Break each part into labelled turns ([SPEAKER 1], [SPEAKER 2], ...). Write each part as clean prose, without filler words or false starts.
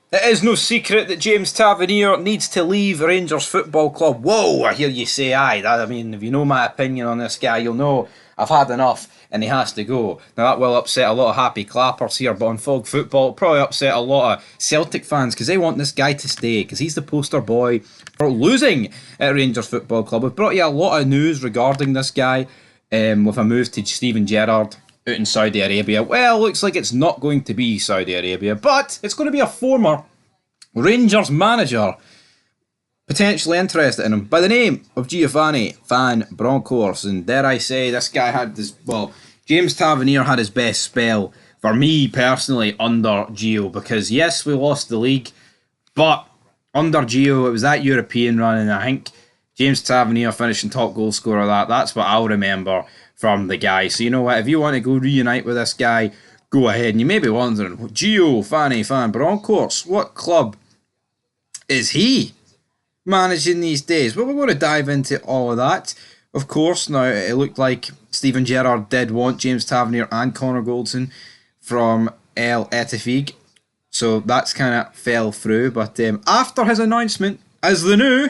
[SPEAKER 1] It is no secret that James Tavernier needs to leave Rangers Football Club. Whoa, I hear you say aye. I mean, if you know my opinion on this guy, you'll know I've had enough and he has to go. Now, that will upset a lot of happy clappers here, but on Fog Football, it'll probably upset a lot of Celtic fans because they want this guy to stay because he's the poster boy for losing at Rangers Football Club. We've brought you a lot of news regarding this guy with a move to Steven Gerrard out in Saudi Arabia. Well, looks like it's not going to be Saudi Arabia, but it's going to be a former Rangers manager potentially interested in him by the name of Giovanni Van Bronckhorst. And dare I say, this guy had this, well, James Tavernier had his best spell for me personally under Gio, because yes, we lost the league, but under Gio, it was that European run, and I think James Tavernier finishing top goal scorer of that. That's what I'll remember from the guy. So you know what, if you want to go reunite with this guy, go ahead. And you may be wondering, Giovanni Van Bronckhorst, what club is he managing these days? Well, we're going to dive into all of that, of course. Now, it looked like Steven Gerrard did want James Tavernier and Connor Goldson from El Etifig, so that's kind of fell through. But after his announcement as the new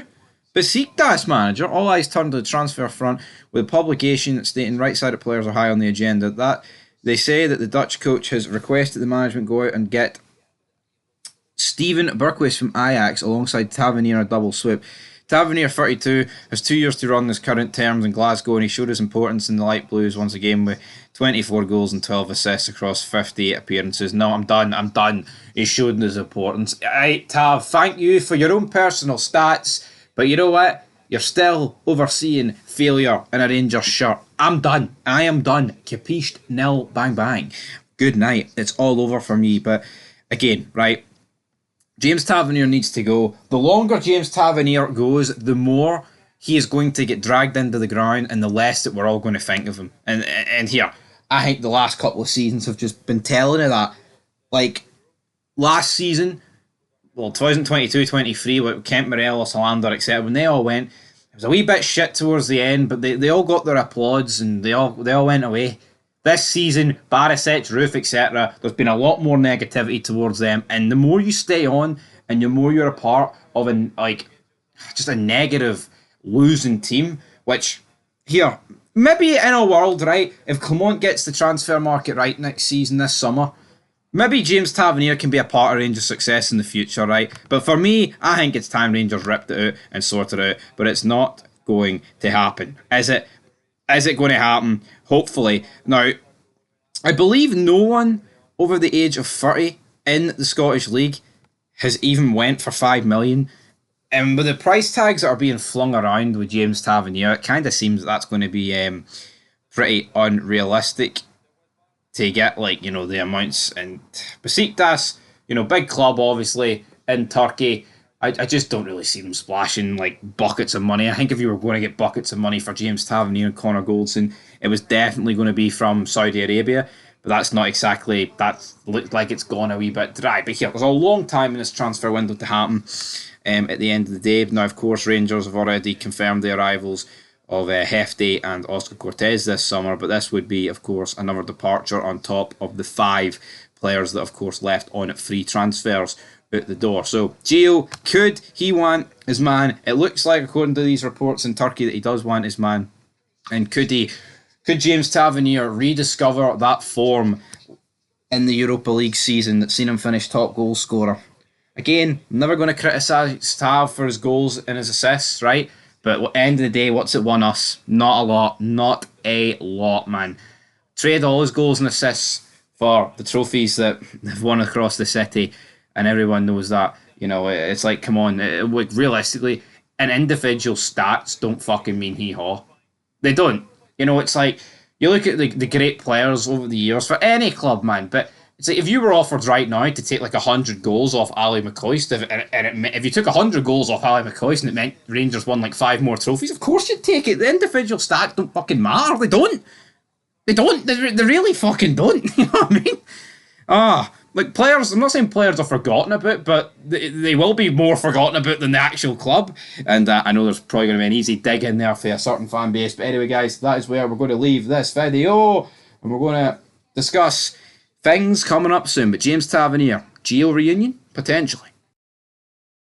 [SPEAKER 1] Besiktas manager, all eyes turned to the transfer front with a publication stating right-sided players are high on the agenda. That they say that the Dutch coach has requested the management go out and get Steven Berghuis from Ajax alongside Tavernier a double swoop. Tavernier, 32, has 2 years to run his current terms in Glasgow, and he showed his importance in the Light Blues once again with 24 goals and 12 assists across 58 appearances. No, I'm done. He showed his importance. Right, Tav, thank you for your own personal stats, but you know what? You're still overseeing failure in a Rangers shirt. I'm done. I am done. Capished? Nil. Bang bang. Good night. It's all over for me. But again, right, James Tavernier needs to go. The longer James Tavernier goes, the more he is going to get dragged into the ground and the less that we're all going to think of him. And here, I think the last couple of seasons have just been telling you that. Like, last season, well, 2022-23, with Kent, Morelos, Hollander, etc., when they all went, it was a wee bit shit towards the end, but they all got their applauds and they all went away. This season, Barisic, Roof, etc., there's been a lot more negativity towards them, and the more you stay on, and the more you're a part of just a negative losing team, which, here, maybe in a world, right, if Clement gets the transfer market right next season, this summer, maybe James Tavernier can be a part of Rangers' success in the future, right? But for me, I think it's time Rangers ripped it out and sorted it out, but it's not going to happen. Is it? Is it going to happen? Hopefully. Now, I believe no one over the age of 30 in the Scottish League has even went for 5 million. And with the price tags that are being flung around with James Tavernier, it kind of seems that's going to be pretty unrealistic to get, like, you know, the amounts. And Besiktas, you know, big club, obviously, in Turkey. I just don't really see them splashing like buckets of money. I think if you were going to get buckets of money for James Tavernier and Connor Goldson, it was definitely going to be from Saudi Arabia. But that's not exactly, that looked like it's gone a wee bit dry. But here, there's a long time in this transfer window to happen at the end of the day. Now, of course, Rangers have already confirmed the arrivals of Hefty and Oscar Cortez this summer. But this would be, of course, another departure on top of the 5 players that, of course, left on free transfers out the door. So Gio, could he want his man? It looks like, according to these reports in Turkey, that he does want his man. And could James Tavernier rediscover that form in the Europa League season that's seen him finish top goal scorer? Again, I'm never going to criticise Tav for his goals and his assists, right? But at the end of the day, what's it won us? Not a lot. Not a lot, man. Trade all his goals and assists for the trophies that they've won across the city. And everyone knows that, you know, it's like, come on, like, realistically, an individual stats don't fucking mean hee-haw. They don't. You know, it's like, you look at the great players over the years for any club, man, but it's like, if you were offered right now to take like 100 goals off Ali McCoist, if you took 100 goals off Ali McCoist and it meant Rangers won like 5 more trophies, of course you'd take it. The individual stats don't fucking matter. They don't. They don't. They really fucking don't. You know what I mean? Like, players, I'm not saying players are forgotten about, but they will be more forgotten about than the actual club. And I know there's probably going to be an easy dig in there for a certain fan base. But anyway, guys, that is where we're going to leave this video. And we're going to discuss things coming up soon. But James Tavernier, Gio reunion? Potentially.